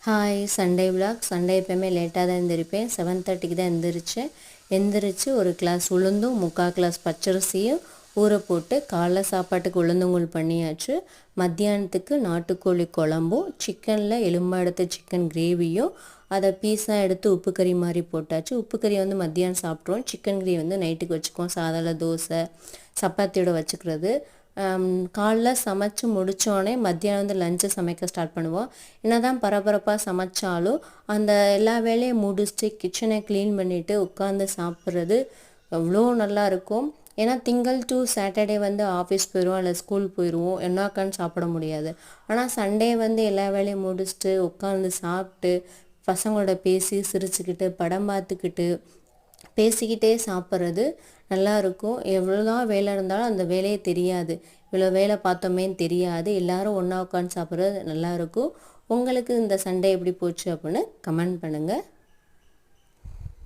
Hi Sunday vlog. Sunday எப்போயுமே லேட்டாக தான் எழுந்திருப்பேன். 7:30க்கு தான் எந்திரிச்சு ஒரு கிளாஸ் உளுந்தும் 3/4 கிளாஸ் பச்சரிசியும் ஊற போட்டு காலைல சாப்பாட்டுக்கு உளுந்தங்கூழ் பண்ணியாச்சு. மத்தியானத்துக்கு நாட்டுக்கோழி குழம்பும் சிக்கனில் எலும்பா எடுத்த சிக்கன் கிரேவியும் அதை பீஸாக எடுத்து உப்பு கறி மாதிரி போட்டாச்சு. உப்பு கறி மத்தியானம் சாப்பிட்ருவோம். சிக்கன் கிரேவி நைட்டுக்கு வச்சுக்குவோம். சாதாரண தோசை சப்பாத்தியோட வச்சுக்கிறது. காலைல சமைச்சு முடித்தோடனே மத்தியானம் லஞ்சை சமைக்க ஸ்டார்ட் பண்ணுவோம். என்ன தான் பரபரப்பாக சமைச்சாலும் அந்த எல்லா வேலையும் முடிச்சுட்டு கிச்சனை க்ளீன் பண்ணிவிட்டு உட்காந்து சாப்பிட்றது எவ்வளோ நல்லாயிருக்கும். ஏன்னா திங்கள் டு சாட்டர்டே ஆஃபீஸ் போயிடுவோம் இல்லை ஸ்கூல் போயிடுவோம், என்ன உட்காந்து சாப்பிட முடியாது. ஆனால் சண்டே எல்லா வேலையும் முடிச்சுட்டு உட்காந்து சாப்பிட்டு பசங்களோட பேசி சிரிச்சுக்கிட்டு படம் பார்த்துக்கிட்டு பேசிக்கிட்டே சாப்பிட்றது நல்லாயிருக்கும். எவ்வளோதான் வேலை இருந்தாலும் அந்த வேலையே தெரியாது. இவ்வளோ வேலை பார்த்தோமேன்னு தெரியாது. எல்லோரும் ஒன்றா உட்காந்து சாப்பிட்றது நல்லாயிருக்கும். உங்களுக்கு இந்த சண்டே எப்படி போச்சு அப்படின்னு கமெண்ட் பண்ணுங்கள்.